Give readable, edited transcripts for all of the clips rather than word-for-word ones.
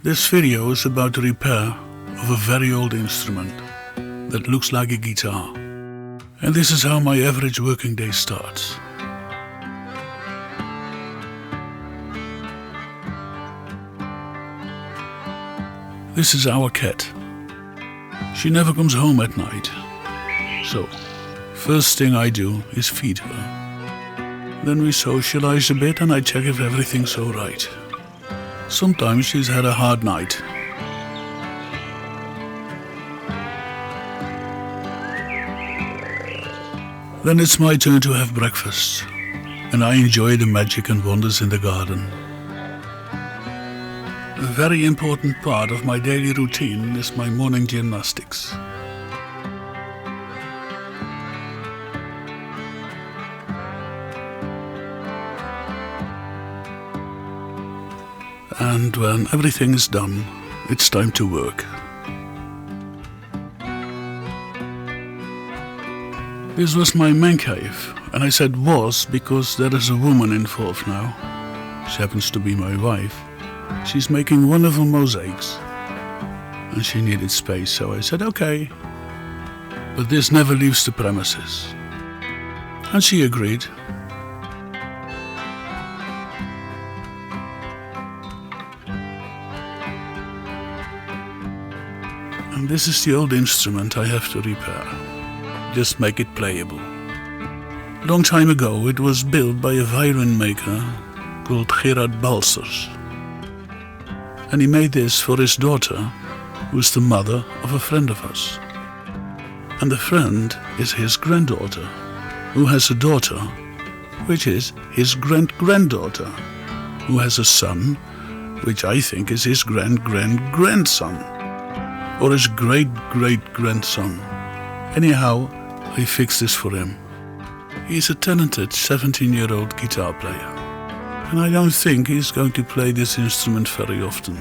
This video is about the repair of a very old instrument that looks like a guitar. And this is how my average working day starts. This is our cat. She never comes home at night. So, first thing I do is feed her. Then we socialize a bit and I check if everything's alright. Sometimes she's had a hard night. Then it's my turn to have breakfast, and I enjoy the magic and wonders in the garden. A very important part of my daily routine is my morning gymnastics. And when everything is done, it's time to work. This was my man cave, and I said was because there is a woman involved now. She happens to be my wife. She's making wonderful mosaics, and she needed space, so I said okay. But this never leaves the premises. And she agreed. And this is the old instrument I have to repair. Just make it playable. Long time ago it was built by a violin maker called Gerard Balsers. And he made this for his daughter, who is the mother of a friend of us. And the friend is his granddaughter, who has a daughter, which is his grand-granddaughter, who has a son, which I think is his grand-grand-grandson. Or his great-great-grandson. Anyhow, I fixed this for him. He's a talented 17-year-old guitar player. And I don't think he's going to play this instrument very often.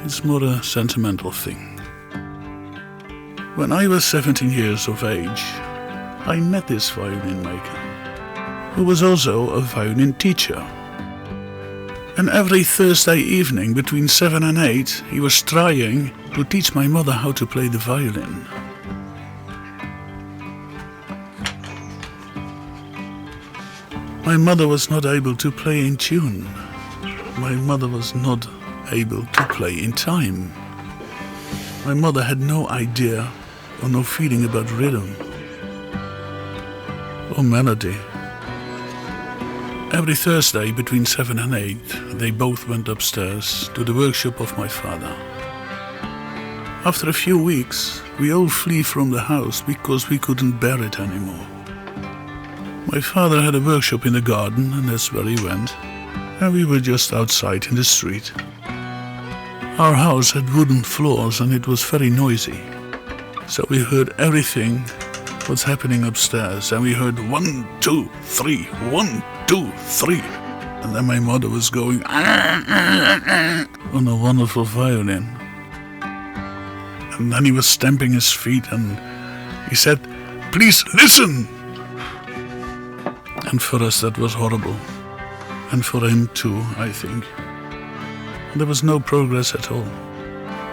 It's more a sentimental thing. When I was 17 years of age, I met this violin maker, who was also a violin teacher. And every Thursday evening between 7 and 8, he was trying to teach my mother how to play the violin. My mother was not able to play in tune. My mother was not able to play in time. My mother had no idea or no feeling about rhythm or melody. Every Thursday between 7 and 8, they both went upstairs to the workshop of my father. After a few weeks, we all flee from the house because we couldn't bear it anymore. My father had a workshop in the garden, and that's where he went, and we were just outside in the street. Our house had wooden floors and it was very noisy, so we heard everything what's happening upstairs, and we heard 1, 2, 3, 1, 2, 3, and then my mother was going on a wonderful violin. And then he was stamping his feet and he said, "Please listen!" And for us that was horrible. And for him too, I think. There was no progress at all.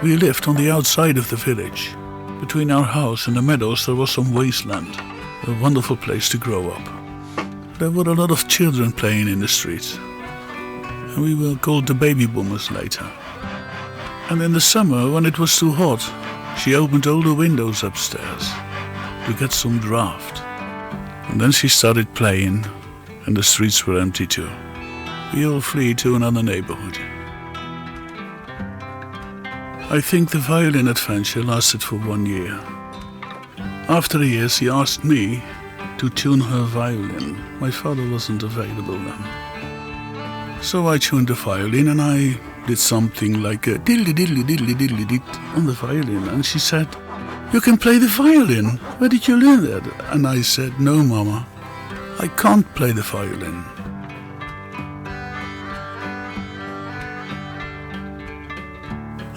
We lived on the outside of the village. Between our house and the meadows there was some wasteland. A wonderful place to grow up. There were a lot of children playing in the streets. And we were called the baby boomers later. And in the summer, when it was too hot, she opened all the windows upstairs to get some draft. And then she started playing, and the streets were empty too. We all flee to another neighborhood. I think the violin adventure lasted for 1 year. After a year, she asked me to tune her violin. My father wasn't available then. So I tuned the violin and I did something like a diddly diddly diddly diddly dit on the violin. And she said, "You can play the violin. Where did you learn that?" And I said, "No, Mama, I can't play the violin."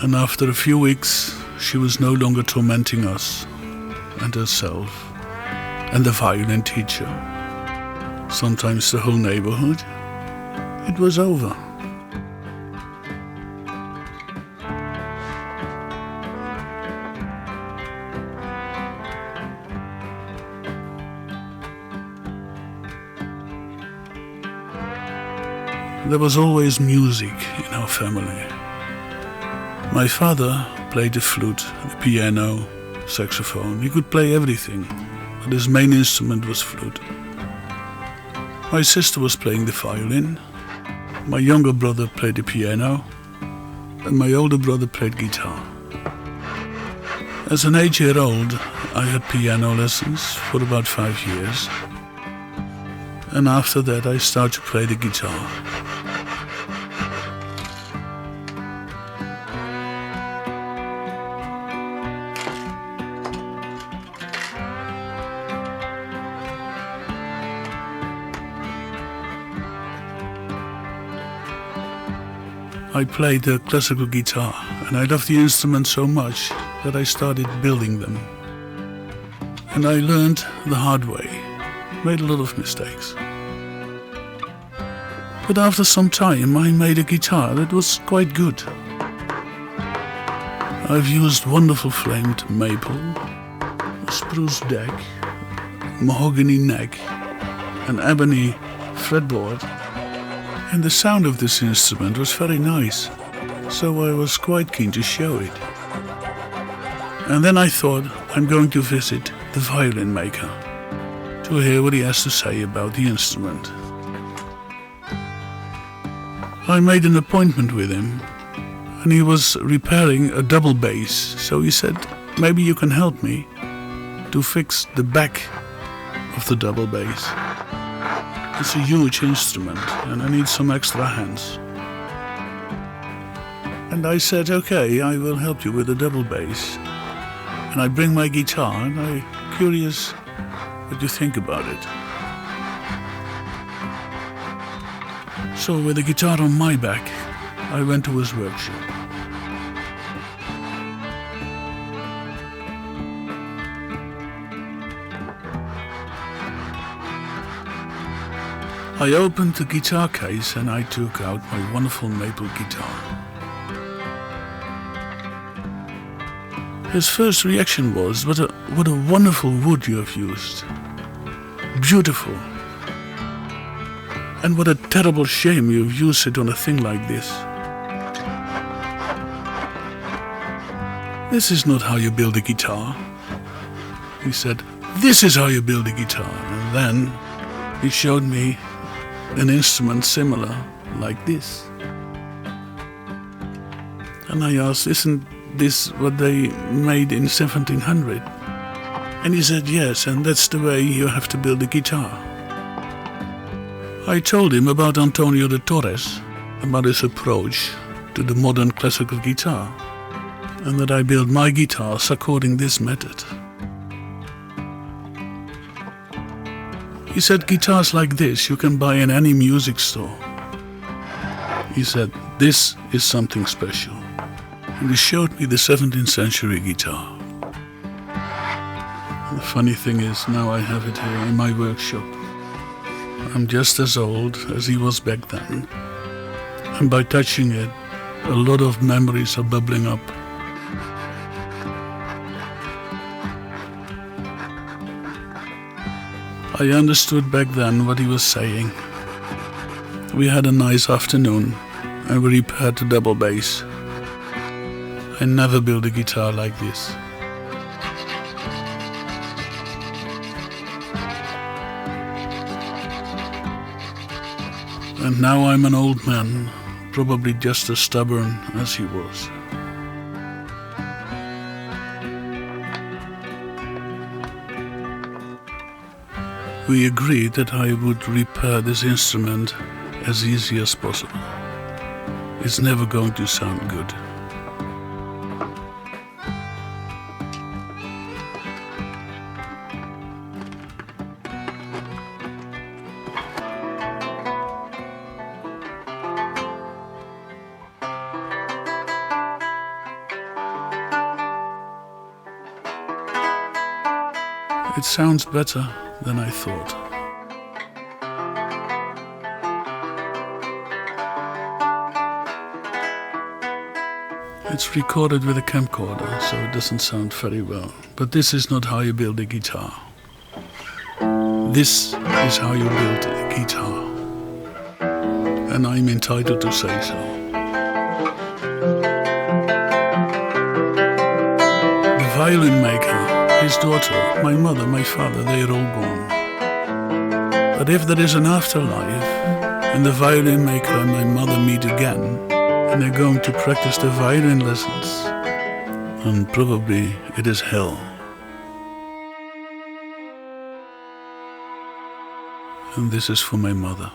And after a few weeks, she was no longer tormenting us and herself and the violin teacher. Sometimes the whole neighborhood. It was over. there was always music in our family. My father played the flute, the piano, saxophone. He could play everything, but his main instrument was flute. My sister was playing the violin. My younger brother played the piano, and my older brother played guitar. As an 8-year-old, I had piano lessons for about 5 years, and after that I started to play the guitar. I played the classical guitar, and I loved the instrument so much that I started building them. And I learned the hard way, made a lot of mistakes. But after some time I made a guitar that was quite good. I've used wonderful flamed maple, a spruce deck, mahogany neck, an ebony fretboard. And the sound of this instrument was very nice, so I was quite keen to show it. And then I thought, I'm going to visit the violin maker to hear what he has to say about the instrument. I made an appointment with him, and he was repairing a double bass, so he said, maybe you can help me to fix the back of the double bass. It's a huge instrument and I need some extra hands. And I said, okay, I will help you with the double bass. And I bring my guitar and I'm curious what you think about it. So with the guitar on my back, I went to his workshop. I opened the guitar case and I took out my wonderful maple guitar. His first reaction was, what a wonderful wood you have used. Beautiful. And what a terrible shame you've used it on a thing like this. This is not how you build a guitar. He said, this is how you build a guitar. And then he showed me an instrument similar, like this. And I asked, isn't this what they made in 1700? And he said, yes, and that's the way you have to build a guitar. I told him about Antonio de Torres, about his approach to the modern classical guitar, and that I build my guitars according to this method. He said, guitars like this you can buy in any music store. He said, this is something special. And he showed me the 17th century guitar. The funny thing is, now I have it here in my workshop. I'm just as old as he was back then. And by touching it, a lot of memories are bubbling up. I understood back then what he was saying. We had a nice afternoon and we repaired the double bass. I never built a guitar like this. And now I'm an old man, probably just as stubborn as he was. We agreed that I would repair this instrument as easy as possible. It's never going to sound good. It sounds better than I thought. It's recorded with a camcorder, so it doesn't sound very well. But this is not how you build a guitar. This is how you build a guitar. and I'm entitled to say so. The violin maker, his daughter, my mother, my father, they are all gone. But if there is an afterlife, and the violin maker and my mother meet again, and they're going to practice the violin lessons, then probably it is hell. And this is for my mother.